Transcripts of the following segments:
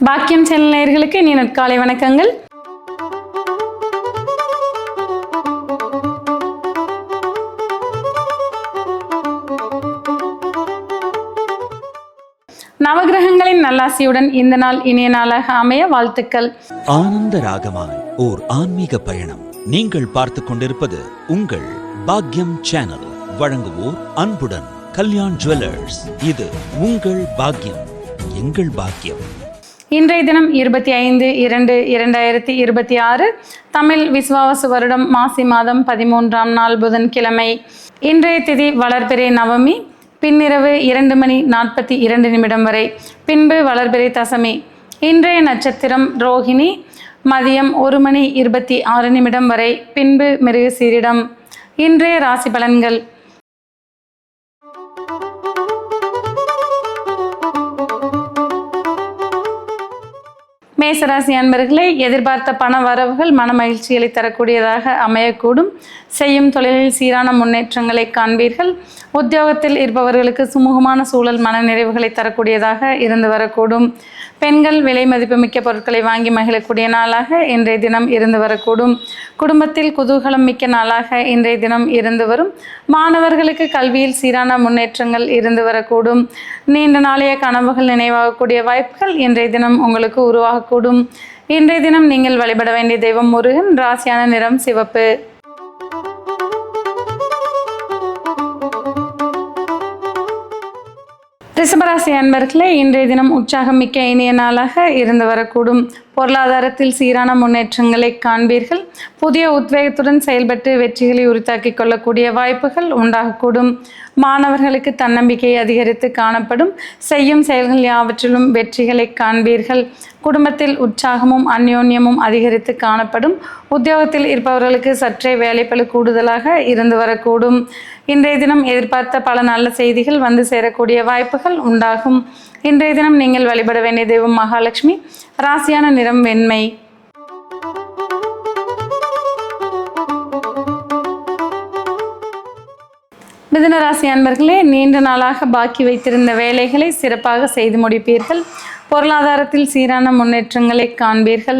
பாக்கியம் சேனல் நேயர்களுக்கு இனி நற்காலை வணக்கங்கள். நவகிரகங்களின் நல்லாசியுடன் இந்த நாள் இனிய நாளாக அமைய வாழ்த்துக்கள். ஆனந்த ராகமாய் ஓர் ஆன்மீக பயணம். நீங்கள் பார்த்து கொண்டிருப்பது உங்கள் பாக்கியம் சேனல். வழங்குவோர் அன்புடன் கல்யாண் ஜுவல்லர்ஸ். இது உங்கள் பாக்கியம், எங்கள் பாக்கியம். இன்றைய தினம் 25/2/2026 தமிழ் விசுவாவசு வருடம் மாசி மாதம் 13ஆம் நாள் புதன்கிழமை. இன்றைய திதி வளர்பிறை நவமி, பின்னிரவு 2:42 வரை, பின்பு வளர்பிறை தசமி. இன்றைய நட்சத்திரம் ரோஹிணி, மதியம் 1:26 வரை, பின்பு மிருகசீரிடம். இன்றைய ராசி பலன்கள். மேசராசி அன்பர்களே, எதிர்பார்த்த பண வரவுகள் மன மகிழ்ச்சிகளை தரக்கூடியதாக அமையக்கூடும். செய்யும் தொழிலில் சீரான முன்னேற்றங்களை காண்பீர்கள். உத்தியோகத்தில் இருப்பவர்களுக்கு சுமூகமான சூழல் மன நிறைவுகளை தரக்கூடியதாக இருந்து வரக்கூடும். பெண்கள் விலை மதிப்புமிக்க பொருட்களை வாங்கி மகிழக்கூடிய நாளாக இன்றைய தினம் இருந்து வரக்கூடும். குடும்பத்தில் குதூகலம் மிக்க நாளாக இன்றைய தினம் இருந்து வரும். மாணவர்களுக்கு கல்வியில் சீரான முன்னேற்றங்கள் இருந்து வரக்கூடும். நீண்ட நாளைய கனவுகள் நினைவாகக்கூடிய வாய்ப்புகள் இன்றைய தினம் உங்களுக்கு உருவாகக்கூடும். இன்றைய தினம் நீங்கள் வழிபட வேண்டிய தெய்வம் முருகன். ராசியான நிறம் சிவப்பு. ரிஷபராசி அன்பர்களே, இன்றைய தினம் உற்சாகம் மிக்க இனிய நாளாக இருந்து வரக்கூடும். பொருளாதாரத்தில் சீரான முன்னேற்றங்களை காண்பீர்கள். புதிய உத்வேகத்துடன் செயல்பட்டு வெற்றிகளை உரித்தாக்கிக் கொள்ளக்கூடிய வாய்ப்புகள் உண்டாகக்கூடும். மாணவர்களுக்கு தன்னம்பிக்கை அதிகரித்து காணப்படும். செய்யும் செயல்கள் யாவற்றிலும் வெற்றிகளை காண்பீர்கள். குடும்பத்தில் உற்சாகமும் அந்யோன்யமும் அதிகரித்து காணப்படும். உத்தியோகத்தில் இருப்பவர்களுக்கு சற்றே வேலைப்பளு கூடுதலாக இருந்து வரக்கூடும். இன்றைய தினம் எதிர்பார்த்த பல நல்ல செய்திகள் வந்து சேரக்கூடிய வாய்ப்புகள் உண்டாகும். இன்றைய தினம் நீங்கள் வழிபட வேண்டிய தெய்வம் மகாலட்சுமி. ராசியான நிறம் வெண்மை. மிதுன ராசி அன்பர்களே, நீண்ட நாளாக பாக்கி வைத்திருந்த வேலைகளை சிறப்பாக செய்து முடிப்பீர்கள். பொருளாதாரத்தில் சீரான முன்னேற்றங்களை காண்பீர்கள்.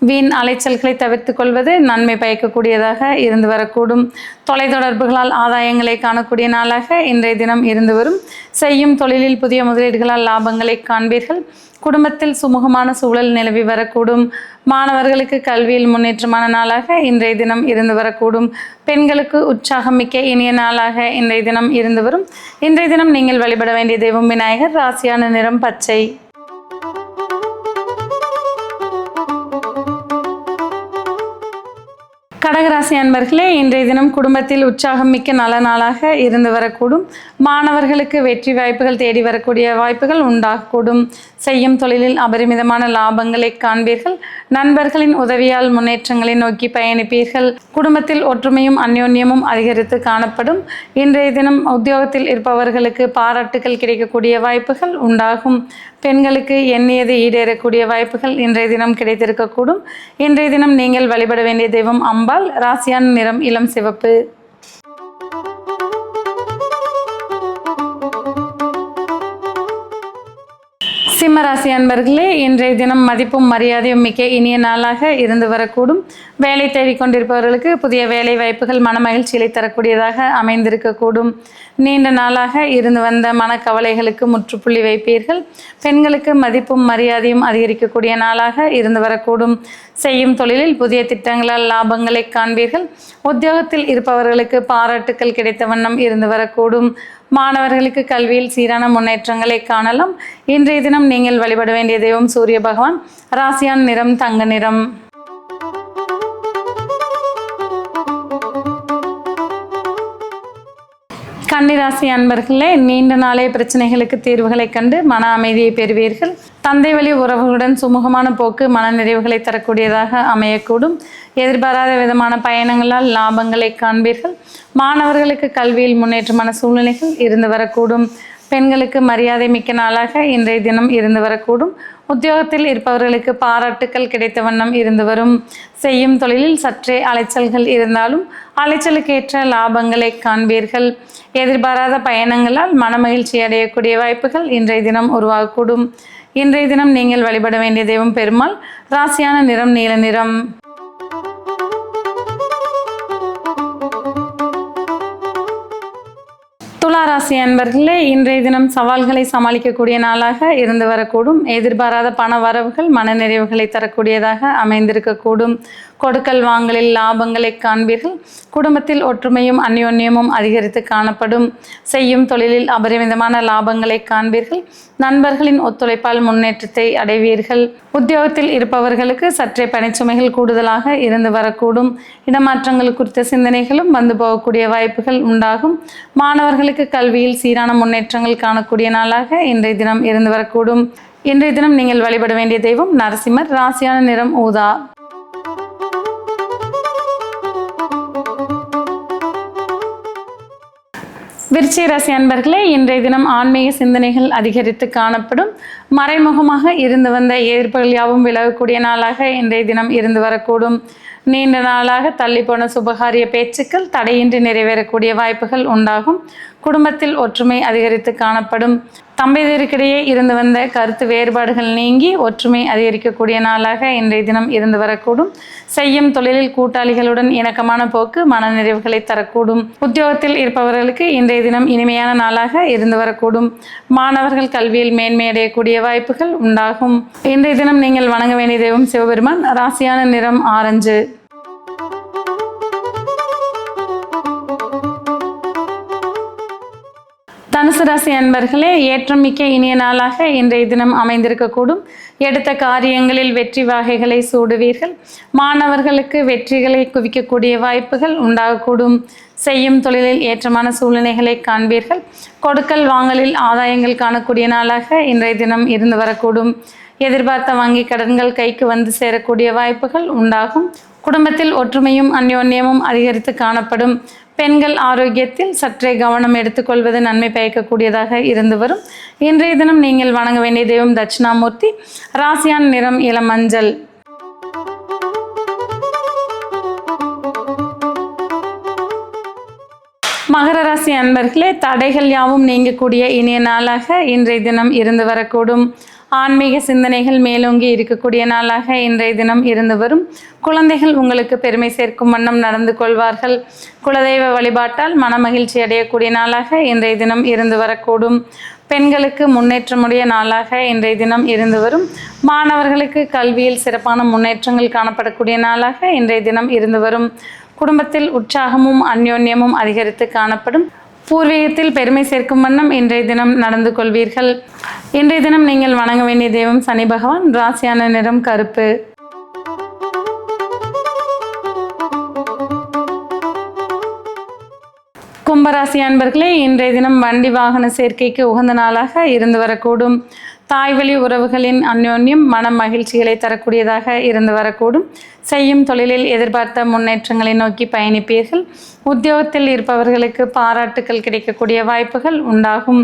வீண் அலைச்சல்களை தவிர்த்து கொள்வது நன்மை பயக்கக்கூடியதாக இருந்து வரக்கூடும். தொலைத்தொடர்புகளால் ஆதாயங்களை காணக்கூடிய நாளாக இன்றைய தினம் இருந்து வரும். செய்யும் தொழிலில் புதிய முதலீடுகளால் லாபங்களை காண்பீர்கள். குடும்பத்தில் சுமூகமான சூழல் நிலவி வரக்கூடும். மாணவர்களுக்கு கல்வியில் முன்னேற்றமான நாளாக இன்றைய தினம் இருந்து வரக்கூடும். பெண்களுக்கு உற்சாகம் மிக்க இனிய நாளாக இன்றைய தினம் இருந்து வரும். இன்றைய தினம் நீங்கள் வழிபட வேண்டிய தெய்வம் விநாயகர். ராசியான நிறம் பச்சை. கடகராசி அன்பர்களே, இன்றைய தினம் குடும்பத்தில் உற்சாகம் மிக்க நல்ல நாளாக இருந்து வரக்கூடும். மாணவர்களுக்கு வெற்றி வாய்ப்புகள் தேடி வரக்கூடிய வாய்ப்புகள் உண்டாகக்கூடும். செய்யும் தொழிலில் அபரிமிதமான லாபங்களை காண்பீர்கள். நண்பர்களின் உதவியால் முன்னேற்றங்களை நோக்கி பயணிப்பீர்கள். குடும்பத்தில் ஒற்றுமையும் அந்யோன்யமும் அதிகரித்து காணப்படும். இன்றைய தினம் உத்தியோகத்தில் இருப்பவர்களுக்கு பாராட்டுகள் கிடைக்கக்கூடிய வாய்ப்புகள் உண்டாகும். பெண்களுக்கு எண்ணியது ஈடேறக்கூடிய வாய்ப்புகள் இன்றைய தினம் கிடைத்திருக்கக்கூடும். இன்றைய தினம் நீங்கள் வழிபட வேண்டிய தெய்வம் அம்பாள். ராசியான நிறம் இளம் சிவப்பு. சிம்மராசி அன்பர்களே, இன்றைய தினம் மதிப்பும் மரியாதையும் மிக்க இனிய நாளாக இருந்து வரக்கூடும். வேலை தேடிக்கொண்டிருப்பவர்களுக்கு புதிய வேலை வாய்ப்புகள் மன மகிழ்ச்சிகளை தரக்கூடியதாக அமைந்திருக்கக்கூடும். நீண்ட நாளாக இருந்து வந்த மனக்கவலைகளுக்கு முற்றுப்புள்ளி வைப்பீர்கள். பெண்களுக்கு மதிப்பும் மரியாதையும் அதிகரிக்கக்கூடிய நாளாக இருந்து வரக்கூடும். செய்யும் தொழிலில் புதிய திட்டங்களால் லாபங்களை காண்பீர்கள். உத்தியோகத்தில் இருப்பவர்களுக்கு பாராட்டுக்கள் கிடைத்த வண்ணம் இருந்து வரக்கூடும். மாணவர்களுக்கு கல்வியில் சீரான முன்னேற்றங்களை காணலாம். இன்றைய தினம் நீங்கள் வழிபட வேண்டிய தெய்வம் சூரிய பகவான். ராசியான நிறம் தங்க நிறம். கன்னிராசி அன்பர்களே, நீண்ட நாளைய பிரச்சனைகளுக்கு தீர்வுகளை கண்டு மன அமைதியை பெறுவீர்கள். தந்தை வழி உறவுகளுடன் சுமூகமான போக்கு மன நிறைவுகளை தரக்கூடியதாக அமையக்கூடும். எதிர்பாராத விதமான பயணங்களால் லாபங்களை காண்பீர்கள். மாணவர்களுக்கு கல்வியில் முன்னேற்றமான சூழ்நிலைகள் இருந்து வரக்கூடும். பெண்களுக்கு மரியாதை மிக்க நாளாக இன்றைய தினம் இருந்து வரக்கூடும். உத்தியோகத்தில் இருப்பவர்களுக்கு பாராட்டுக்கள் கிடைத்த வண்ணம் இருந்து வரும். செய்யும் தொழிலில் சற்றே அலைச்சல்கள் இருந்தாலும் அலைச்சலுக்கேற்ற லாபங்களை காண்பீர்கள். எதிர்பாராத பயணங்களால் மனமகிழ்ச்சி அடையக்கூடிய வாய்ப்புகள் இன்றைய தினம் உருவாகக்கூடும். இன்றைய தினம் நீங்கள் வழிபட வேண்டிய தெய்வம் பெருமாள். ராசியான நிறம் நீல நிறம். துலா ராசி அன்பர்களே, இன்றைய தினம் சவால்களை சமாளிக்கக்கூடிய நாளாக இருந்து வரக்கூடும். எதிர்பாராத பண வரவுகள் மனநிறைவுகளை தரக்கூடியதாக அமைந்திருக்கக்கூடும். கொடுக்கல் வாங்கலில் லாபங்களை காண்பீர்கள். குடும்பத்தில் ஒற்றுமையும் அந்யோன்யமும் அதிகரித்து காணப்படும். செய்யும் தொழிலில் அபரிமிதமான லாபங்களை காண்பீர்கள். நண்பர்களின் ஒத்துழைப்பால் முன்னேற்றத்தை அடைவீர்கள். உத்தியோகத்தில் இருப்பவர்களுக்கு சற்றே பணிச்சுமைகள் கூடுதலாக இருந்து வரக்கூடும். இடமாற்றங்கள் குறித்த சிந்தனைகளும் வந்து போகக்கூடிய வாய்ப்புகள் உண்டாகும். மாணவர்களுக்கு கல்வியில் சீரான முன்னேற்றங்கள் காணக்கூடிய நாளாக இன்றைய தினம் இருந்து வரக்கூடும். இன்றைய தினம் நீங்கள் வழிபட வேண்டிய தெய்வம் நரசிம்மர். ராசியான நிறம் ஊதா. விருச்சிக ராசி அன்பர்களே, இன்றைய தினம் ஆன்மீக சிந்தனைகள் அதிகரித்து காணப்படும். மறைமுகமாக இருந்து வந்த எதிர்ப்புகள் யாவும் விலகக்கூடிய நாளாக இன்றைய தினம் இருந்து வரக்கூடும். நீண்ட நாளாக தள்ளி போன சுபகாரிய பேச்சுக்கள் தடையின்றி நிறைவேறக்கூடிய வாய்ப்புகள் உண்டாகும். குடும்பத்தில் ஒற்றுமை அதிகரித்து காணப்படும். தம்பதியருக்கிடையே இருந்து வந்த கருத்து வேறுபாடுகள் நீங்கி ஒற்றுமை அதிகரிக்கக்கூடிய நாளாக இன்றைய தினம் இருந்து வரக்கூடும். செய்யும் தொழிலில் கூட்டாளிகளுடன் இணக்கமான போக்கு மனநிறைவுகளை தரக்கூடும். உத்தியோகத்தில் இருப்பவர்களுக்கு இன்றைய தினம் இனிமையான நாளாக இருந்து வரக்கூடும். மாணவர்கள் கல்வியில் மேன்மையடையக்கூடிய வாய்ப்புகள் உண்டாகும். இன்றைய தினம் நீங்கள் வணங்க வேண்டிய தெய்வம் சிவபெருமான். ராசியான நிறம் ஆரஞ்சு. தனுசு ராசி அன்பர்களே, ஏற்றம் மிக்க இனிய நாளாக இன்றைய தினம் அமைந்திருக்கக்கூடும். எடுத்த காரியங்களில் வெற்றி வகைகளை சூடுவீர்கள். மாணவர்களுக்கு வெற்றிகளை குவிக்கக்கூடிய வாய்ப்புகள் உண்டாகக்கூடும். செய்யும் தொழிலில் ஏற்றமான சூழ்நிலைகளை காண்பீர்கள். கொடுக்கல் வாங்கலில் ஆதாயங்கள் காணக்கூடிய நாளாக இன்றைய தினம் இருந்து வரக்கூடும். எதிர்பார்த்த வங்கி கடன்கள் கைக்கு வந்து சேரக்கூடிய வாய்ப்புகள் உண்டாகும். குடும்பத்தில் ஒற்றுமையும் அந்யோன்யமும் அதிகரித்து காணப்படும். பெண்கள் ஆரோக்கியத்தில் சற்றே கவனம் எடுத்துக்கொள்வது நன்மை பயக்கக்கூடியதாக இருந்து வரும். இன்றைய தினம் நீங்கள் வணங்க வேண்டிய தெய்வம் தட்சிணாமூர்த்தி. ராசியான நிறம் இளம் மஞ்சள். மகர ராசி அன்பர்களே, தடைகள் யாவும் நீங்கக்கூடிய இனிய நாளாக இன்றைய தினம் இருந்து வரக்கூடும். ஆன்மீக சிந்தனைகள் மேலோங்கி இருக்கக்கூடிய நாளாக இன்றைய தினம் இருந்து வரும். குழந்தைகள் உங்களுக்கு பெருமை சேர்க்கும் வண்ணம் நடந்து கொள்வார்கள். குலதெய்வ வழிபாட்டால் மனமகிழ்ச்சி அடையக்கூடிய நாளாக இன்றைய தினம் இருந்து வரக்கூடும். பெண்களுக்கு முன்னேற்றமுடைய நாளாக இன்றைய தினம் இருந்து வரும். மாணவர்களுக்கு கல்வியில் சிறப்பான முன்னேற்றங்கள் காணப்படக்கூடிய நாளாக இன்றைய தினம் இருந்து வரும். குடும்பத்தில் உற்சாகமும் அந்யோன்யமும் அதிகரித்து காணப்படும். பூர்வீகத்தில் பெருமை சேர்க்கும் வண்ணம் இன்றைய தினம் நடந்து கொள்வீர்கள். இன்றைய தினம் நீங்கள் வணங்க வேண்டிய தெய்வம் சனி பகவான். ராசியான நிறம் கருப்பு. கும்பராசி அன்பர்களே, இன்றைய தினம் வண்டி வாகன சேர்க்கைக்கு உகந்த நாளாக இருந்து வரக்கூடும். தாய்வழி உறவுகளின் அந்யோன்யம் மன மகிழ்ச்சிகளை தரக்கூடியதாக இருந்து வரக்கூடும். செய்யும் தொழிலில் எதிர்பார்த்த முன்னேற்றங்களை நோக்கி பயணிப்பீர்கள். உத்தியோகத்தில் இருப்பவர்களுக்கு பாராட்டுக்கள் கிடைக்கக்கூடிய வாய்ப்புகள் உண்டாகும்.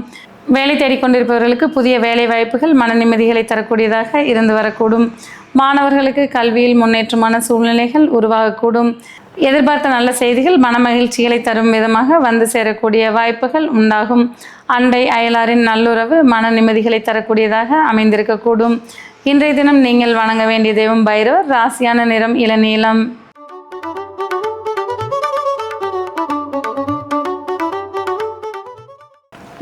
வேலை தேடிக்கொண்டிருப்பவர்களுக்கு புதிய வேலை வாய்ப்புகள் மன நிம்மதிகளை தரக்கூடியதாக இருந்து வரக்கூடும். மாணவர்களுக்கு கல்வியில் முன்னேற்றமான சூழ்நிலைகள் உருவாகக்கூடும். எதிர்பார்த்த நல்ல செய்திகள் மன மகிழ்ச்சிகளை தரும் விதமாக வந்து சேரக்கூடிய வாய்ப்புகள் உண்டாகும். அண்டை அயலாரின் நல்லுறவு மன நிம்மதிகளை தரக்கூடியதாக அமைந்திருக்கக்கூடும். இன்றைய தினம் நீங்கள் வணங்க வேண்டிய தெய்வம் பைரவர். ராசியான நிறம் இளநீலம்.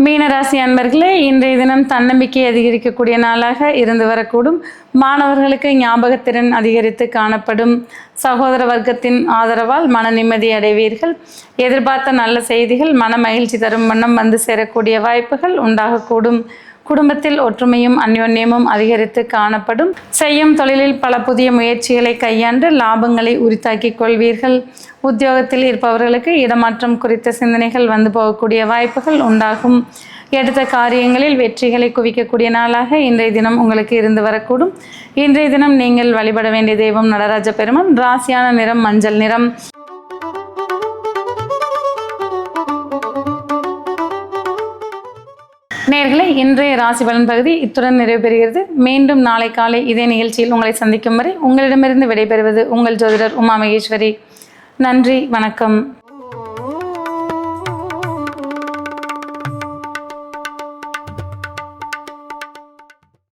மீனராசி அன்பர்களே, இன்றைய தினம் தன்னம்பிக்கை அதிகரிக்கக்கூடிய நாளாக இருந்து வரக்கூடும். மாணவர்களுக்கு ஞாபகத்திறன் அதிகரித்து காணப்படும். சகோதர வர்க்கத்தின் ஆதரவால் மன நிம்மதி அடைவீர்கள். எதிர்பார்த்த நல்ல செய்திகள் மன மகிழ்ச்சி தரும் வண்ணம் வந்து சேரக்கூடிய வாய்ப்புகள் உண்டாகக்கூடும். குடும்பத்தில் ஒற்றுமையும் அந்யோன்யமும் அதிகரித்து காணப்படும். செய்யும் தொழிலில் பல புதிய முயற்சிகளை கையாண்டு லாபங்களை உரித்தாக்கிக் கொள்வீர்கள். உத்தியோகத்தில் இருப்பவர்களுக்கு இடமாற்றம் குறித்த சிந்தனைகள் வந்து போகக்கூடிய வாய்ப்புகள் உண்டாகும். எடுத்த காரியங்களில் வெற்றிகளை குவிக்கக்கூடிய நாளாக இன்றைய தினம் உங்களுக்கு இருந்து வரக்கூடும். இன்றைய தினம் நீங்கள் வழிபட வேண்டிய தெய்வம் நடராஜ பெருமான். ராசியான நிறம் மஞ்சள் நிறம். நேயர்களே, இன்றைய ராசி பலன் பகுதி இத்துடன் நிறைவு பெறுகிறது. மீண்டும் நாளை காலை இதே நிகழ்ச்சியில் உங்களை சந்திக்கும் வரை உங்களிடமிருந்து விடைபெறுவது உங்கள் ஜோதிடர் உமா மகேஸ்வரி. நன்றி, வணக்கம்.